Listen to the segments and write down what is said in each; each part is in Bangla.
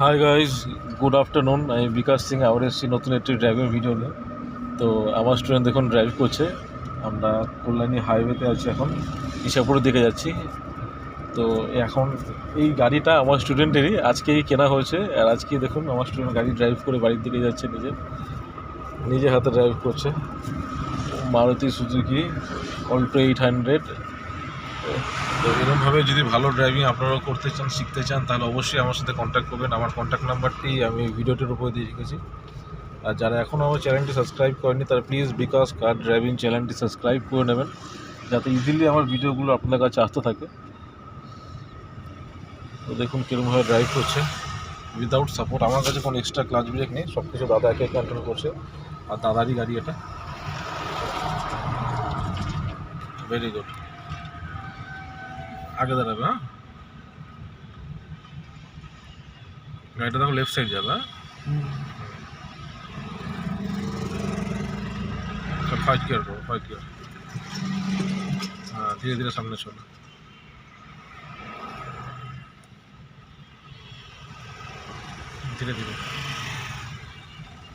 Hi guys, good afternoon. আমি বিকাশ সিং আবার এসেছি নতুন একটি ড্রাইভিং ভিডিও নিয়ে। তো আমার স্টুডেন্ট দেখুন ড্রাইভ করছে। আমরা কল্যাণী হাইওয়েতে আছি, এখন ইসাপুরের দিকে যাচ্ছি। তো এখন এই গাড়িটা আমার স্টুডেন্টেরই, আজকেই কেনা হয়েছে। আর আজকে দেখুন আমার স্টুডেন্ট গাড়ি ড্রাইভ করে বাড়ির দিকে যাচ্ছে, নিজে হাতে ড্রাইভ করছে। Maruti Suzuki Alto 800। তো এরকমভাবে যদি ভালো ড্রাইভিং আপনারাও করতে চান, শিখতে চান, তাহলে অবশ্যই আমার সাথে কন্ট্যাক্ট করবেন। আমার কন্ট্যাক্ট নাম্বারটি আমি ভিডিওটির উপরে দিয়ে রেখেছি। আর যারা এখনও আমার চ্যানেলটি সাবস্ক্রাইব করেনি, তারা প্লিজ বিকাশ কার ড্রাইভিং চ্যানেলটি সাবস্ক্রাইব করে নেবেন, যাতে ইজিলি আমার ভিডিওগুলো আপনার কাছে আসতে থাকে। তো দেখুন কীরকমভাবে ড্রাইভ করছে উইদাউট সাপোর্ট। আমার কাছে কোনো এক্সট্রা ক্লাচ ব্রেক নেই, সব কিছু দাদা একে কন্ট্রোল করছে। আর দাদারই গাড়ি এটা। Very good. আগে দাঁড়াবে, হ্যাঁ। গাড়িটা দেখো লেফট সাইড যাবে, হ্যাঁ। ফাইট গিয়ার করো, ফাইট গিয়ার। হ্যাঁ, ধীরে ধীরে সামনে চলো। ধীরে ধীরে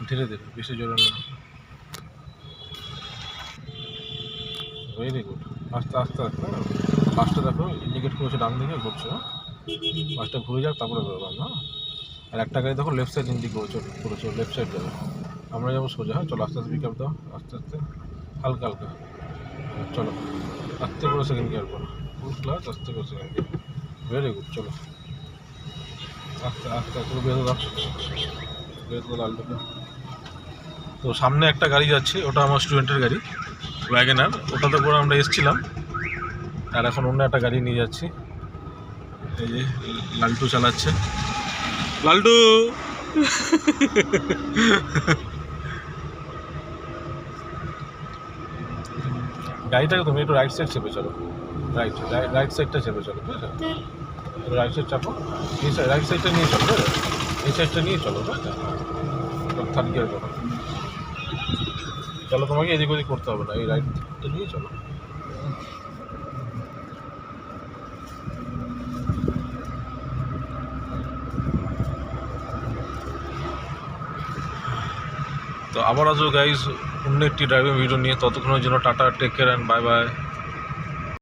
ধীরে ধীরে, বেশি জোরে না। Very good. আস্তে আস্তে আস্তে ফার্স্টে দেখো ইন্ডিকেট করেছে ডান দিকে ঘুরছে, হ্যাঁ। ফার্স্টে ঘুরে যাক, তারপরে বেরোলাম, হ্যাঁ। আর একটা গাড়ি দেখো লেফট সাইড ইন্ডিকেট করেছে লেফট সাইড যাবে। আমরা যাবো সোজা, হ্যাঁ। চলো আস্তে আস্তে পিক আপ দাও, আস্তে আস্তে, হালকা হালকা। চলো আস্তে করে সেকেন্ড গিয়ার করো, ফুল ক্লাচ, আস্তে করে সেকেন্ড গিয়ার। Very good. চলো আস্তে আস্তে আস্তে বেরো দাও, বেরো লালটাকে। তো সামনে একটা গাড়ি যাচ্ছে, ওটা আমার স্টুডেন্টের গাড়ি, ওয়াগনার। ওটাতে করে আমরা এসেছিলাম, আর এখন অন্য একটা গাড়ি নিয়ে যাচ্ছি। এই যে লালটু চালাচ্ছে, লালটু। গাড়িটাকে তুমি একটু রাইট সাইড চেপে চলো, রাইট সাইডটা চেপে চলো, বুঝলে। রাইট সাইড চাপো, এই সাইড রাইট সাইডটা নিয়ে চলো, বুঝলে। এই সাইডটা নিয়ে চলো, বুঝলে। থার্ড গিয়ার করো, চলো। তোমাকে এদিক ওদিক করতে হবে না, এই রাইটটা নিয়ে চলো। তো আবার আসবো গাইজ অন্য একটি ড্রাইভিং ভিডিও নিয়ে। ততক্ষণের জন্য টাটা, take care and bye by.